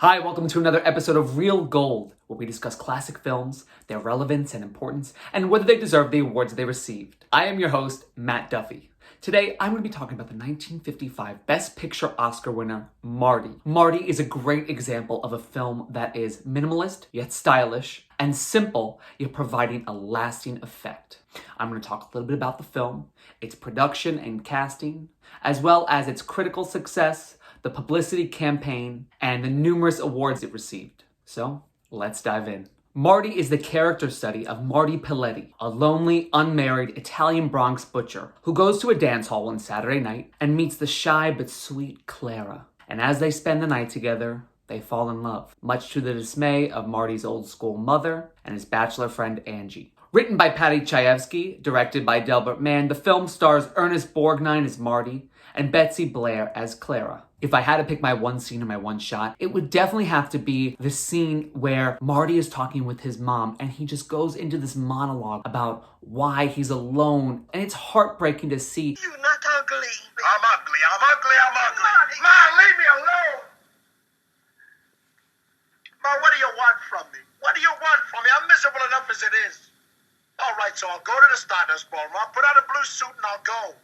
Hi, welcome to another episode of Real Gold, where we discuss classic films, their relevance and importance, and whether they deserve the awards they received. I am your host, Matt Duffy. Today, I'm going to be talking about the 1955 Best Picture Oscar winner, Marty. Marty is a great example of a film that is minimalist, yet stylish, and simple, yet providing a lasting effect. I'm going to talk a little bit about the film, its production and casting, as well as its critical success, the publicity campaign, and the numerous awards it received. So, let's dive in. Marty is the character study of Marty Piletti, a lonely, unmarried Italian Bronx butcher who goes to a dance hall one Saturday night and meets the shy but sweet Clara. And as they spend the night together, they fall in love, much to the dismay of Marty's old school mother and his bachelor friend Angie. Written by Paddy Chayefsky, directed by Delbert Mann, the film stars Ernest Borgnine as Marty and Betsy Blair as Clara. If I had to pick my one scene or my one shot, it would definitely have to be the scene where Marty is talking with his mom and he just goes into this monologue about why he's alone. And it's heartbreaking to see. You're not ugly. I'm ugly. Ma, leave me alone. Ma, what do you want from me? What do you want from me? I'm miserable enough as it is. All right, so I'll go to the Stardust Ballroom. I'll put on a blue suit and I'll go.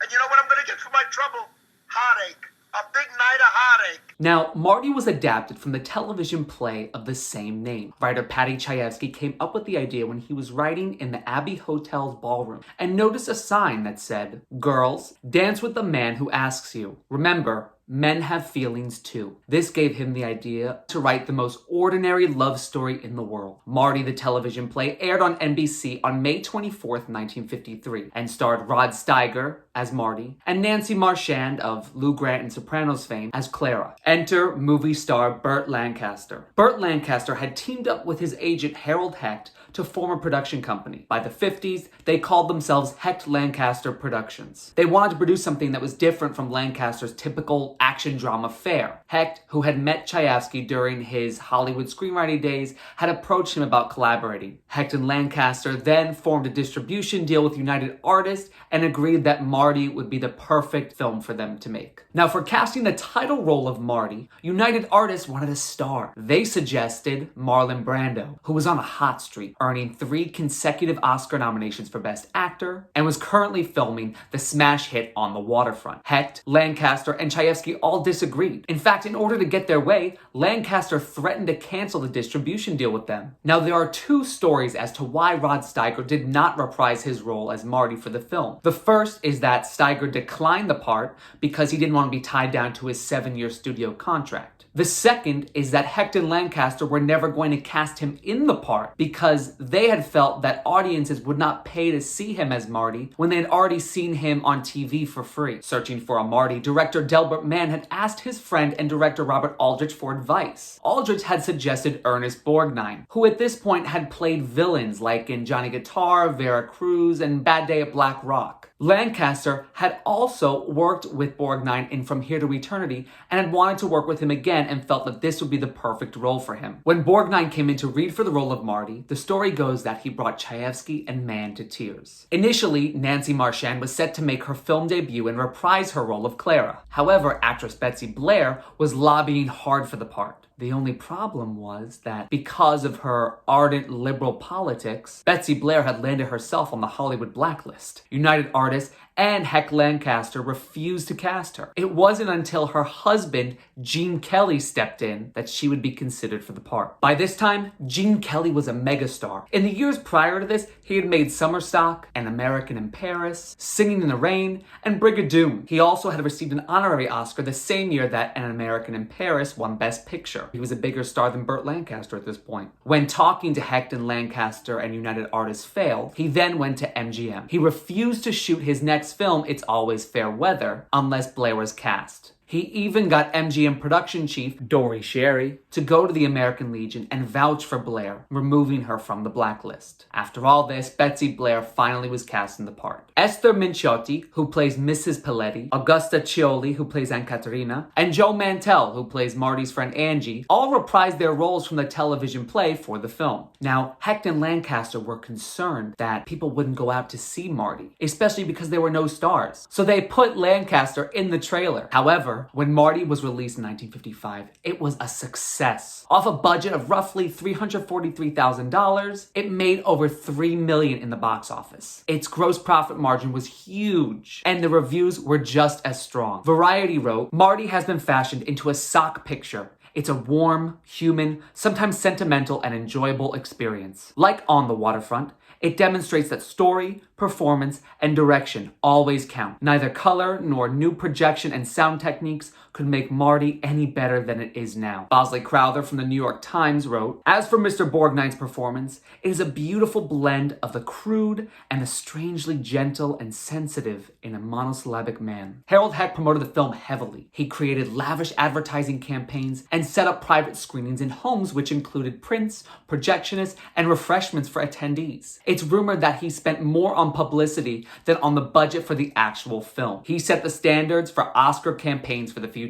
And you know what I'm going to get for my trouble? Heartache. A big night of heartache. Now, Marty was adapted from the television play of the same name. Writer Paddy Chayefsky came up with the idea when he was writing in the Abbey Hotel's ballroom and noticed a sign that said, "Girls, dance with the man who asks you. Remember, men have feelings too." This gave him the idea to write the most ordinary love story in the world. Marty, the television play, aired on NBC on May 24th, 1953, and starred Rod Steiger as Marty and Nancy Marchand of Lou Grant and Sopranos fame as Clara. Enter movie star Burt Lancaster. Burt Lancaster had teamed up with his agent Harold Hecht to form a production company. By the 50s, they called themselves Hecht Lancaster Productions. They wanted to produce something that was different from Lancaster's typical action drama fare. Hecht, who had met Chayefsky during his Hollywood screenwriting days, had approached him about collaborating. Hecht and Lancaster then formed a distribution deal with United Artists and agreed that Marty would be the perfect film for them to make. Now, for casting the title role of Marty, United Artists wanted a star. They suggested Marlon Brando, who was on a hot streak, earning 3 consecutive Oscar nominations for Best Actor, and was currently filming the smash hit On the Waterfront. Hecht, Lancaster, and Chayefsky all disagreed. In fact, in order to get their way, Lancaster threatened to cancel the distribution deal with them. Now, there are 2 stories as to why Rod Steiger did not reprise his role as Marty for the film. The first is that Steiger declined the part because he didn't want to be tied down to his 7-year studio contract. The second is that Hecht and Lancaster were never going to cast him in the part because they had felt that audiences would not pay to see him as Marty when they had already seen him on TV for free. Searching for a Marty, director Delbert Mann had asked his friend and director Robert Aldrich for advice. Aldrich had suggested Ernest Borgnine, who at this point had played villains like in Johnny Guitar, Vera Cruz, and Bad Day at Black Rock. Lancaster had also worked with Borgnine in From Here to Eternity and had wanted to work with him again and felt that this would be the perfect role for him. When Borgnine came in to read for the role of Marty, the story goes that he brought Chayefsky and Mann to tears. Initially, Nancy Marchand was set to make her film debut and reprise her role of Clara. However, actress Betsy Blair was lobbying hard for the part. The only problem was that because of her ardent liberal politics, Betsy Blair had landed herself on the Hollywood blacklist. United Artists and Hecht Lancaster refused to cast her. It wasn't until her husband, Gene Kelly, stepped in that she would be considered for the part. By this time, Gene Kelly was a megastar. In the years prior to this, he had made Summer Stock, An American in Paris, Singing in the Rain, and Brigadoon. He also had received an honorary Oscar the same year that An American in Paris won Best Picture. He was a bigger star than Burt Lancaster at this point. When talking to Hecht and Lancaster and United Artists failed, he then went to MGM. He refused to shoot his next film, It's Always Fair Weather, unless Blair was cast. He even got MGM production chief Dory Sherry to go to the American Legion and vouch for Blair, removing her from the blacklist. After all this, Betsy Blair finally was cast in the part. Esther Minciotti, who plays Mrs. Piletti, Augusta Cioli, who plays Aunt Caterina, and Joe Mantell, who plays Marty's friend Angie, all reprised their roles from the television play for the film. Now, Hecht and Lancaster were concerned that people wouldn't go out to see Marty, especially because there were no stars. So they put Lancaster in the trailer. However, However, when Marty was released in 1955, it was a success. Off a budget of roughly $343,000, it made over $3 million in the box office. Its gross profit margin was huge, and the reviews were just as strong. Variety wrote, "Marty has been fashioned into a sock picture. It's a warm, human, sometimes sentimental and enjoyable experience. Like On the Waterfront, it demonstrates that story, performance, and direction always count. Neither color nor new projection and sound techniques could make Marty any better than it is now." Bosley Crowther from the New York Times wrote, "As for Mr. Borgnine's performance, it is a beautiful blend of the crude and the strangely gentle and sensitive in a monosyllabic man." Harold Heck promoted the film heavily. He created lavish advertising campaigns and set up private screenings in homes which included prints, projectionists, and refreshments for attendees. It's rumored that he spent more on publicity than on the budget for the actual film. He set the standards for Oscar campaigns for the future.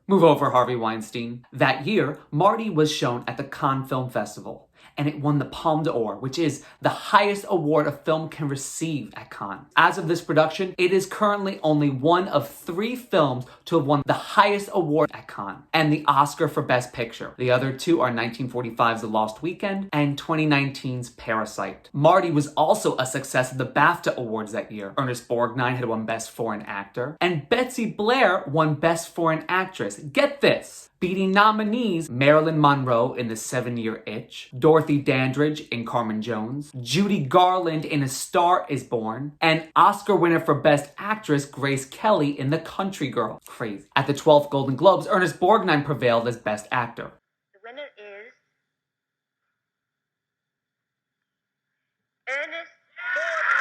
Move over, Harvey Weinstein. That year, Marty was shown at the Cannes Film Festival, and it won the Palme d'Or, which is the highest award a film can receive at Cannes. As of this production, it is currently only one of 3 films to have won the highest award at Cannes, and the Oscar for Best Picture. The other 2 are 1945's The Lost Weekend and 2019's Parasite. Marty was also a success at the BAFTA Awards that year. Ernest Borgnine had won Best Foreign Actor, and Betsy Blair won Best Foreign Actress. Get this! Beating nominees Marilyn Monroe in The 7-Year Itch, Dorothy Dandridge in Carmen Jones, Judy Garland in A Star Is Born, and Oscar winner for Best Actress Grace Kelly in The Country Girl. Crazy. At the 12th Golden Globes, Ernest Borgnine prevailed as Best Actor. The winner is Ernest Borgnine.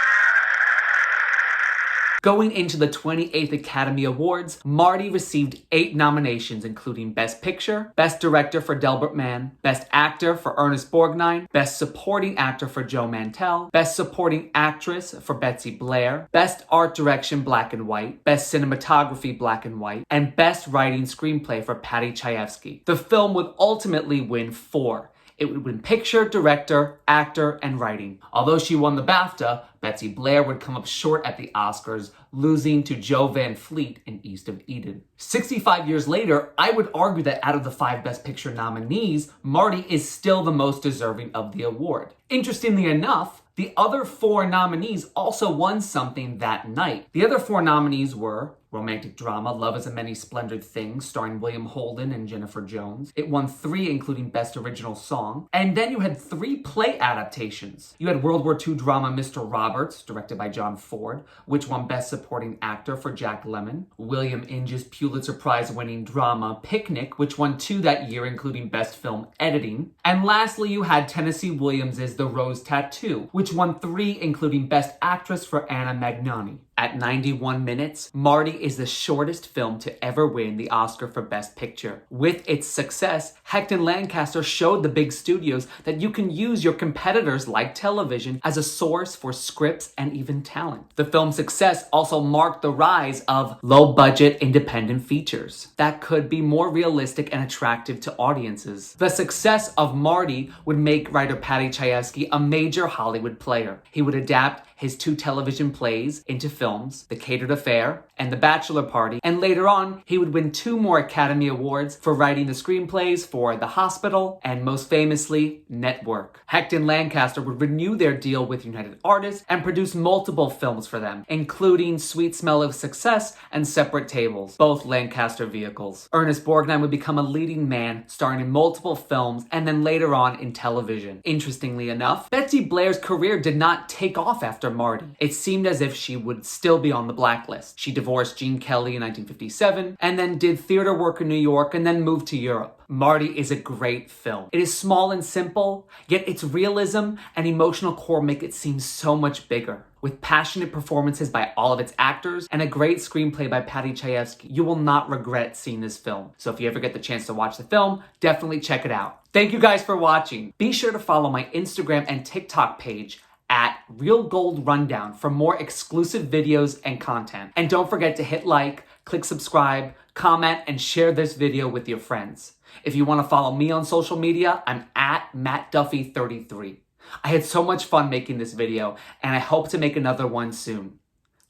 Going into the 28th Academy Awards, Marty received 8 nominations, including Best Picture, Best Director for Delbert Mann, Best Actor for Ernest Borgnine, Best Supporting Actor for Joe Mantell, Best Supporting Actress for Betsy Blair, Best Art Direction Black and White, Best Cinematography Black and White, and Best Writing Screenplay for Paddy Chayefsky. The film would ultimately win 4. It would win Picture, Director, Actor, and Writing. Although she won the BAFTA, Betsy Blair would come up short at the Oscars, losing to Jo Van Fleet in East of Eden. 65 years later, I would argue that out of the 5 Best Picture nominees, Marty is still the most deserving of the award. Interestingly enough, the other 4 nominees also won something that night. The other 4 nominees were romantic drama, Love is a Many Splendid Things, starring William Holden and Jennifer Jones. It won 3, including Best Original Song. And then you had 3 play adaptations. You had World War II drama Mr. Roberts, directed by John Ford, which won Best Supporting Actor for Jack Lemmon. William Inge's Pulitzer Prize-winning drama Picnic, which won 2 that year, including Best Film Editing. And lastly, you had Tennessee Williams's The Rose Tattoo, which won 3, including Best Actress for Anna Magnani. At 91 minutes, Marty is the shortest film to ever win the Oscar for Best Picture. With its success, Hecht and Lancaster showed the big studios that you can use your competitors like television as a source for scripts and even talent. The film's success also marked the rise of low-budget independent features that could be more realistic and attractive to audiences. The success of Marty would make writer Paddy Chayefsky a major Hollywood player. He would adapt his 2 television plays into films, The Catered Affair and The Bachelor Party, and later on, he would win 2 more Academy Awards for writing the screenplays for The Hospital and, most famously, Network. Hecht and Lancaster would renew their deal with United Artists and produce multiple films for them, including Sweet Smell of Success and Separate Tables, both Lancaster vehicles. Ernest Borgnine would become a leading man, starring in multiple films and then later on in television. Interestingly enough, Betsy Blair's career did not take off after Marty. It seemed as if she would still be on the blacklist. She divorced Gene Kelly in 1957 and then did theater work in New York and then moved to Europe. Marty is a great film. It is small and simple, yet its realism and emotional core make it seem so much bigger. With passionate performances by all of its actors and a great screenplay by Paddy Chayefsky, you will not regret seeing this film. So if you ever get the chance to watch the film, definitely check it out. Thank you guys for watching. Be sure to follow my Instagram and TikTok page at Real Gold Rundown for more exclusive videos and content. And don't forget to hit like, click subscribe, comment, and share this video with your friends. If you want to follow me on social media, I'm at MattDuffy33. I had so much fun making this video, and I hope to make another one soon.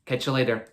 Catch you later.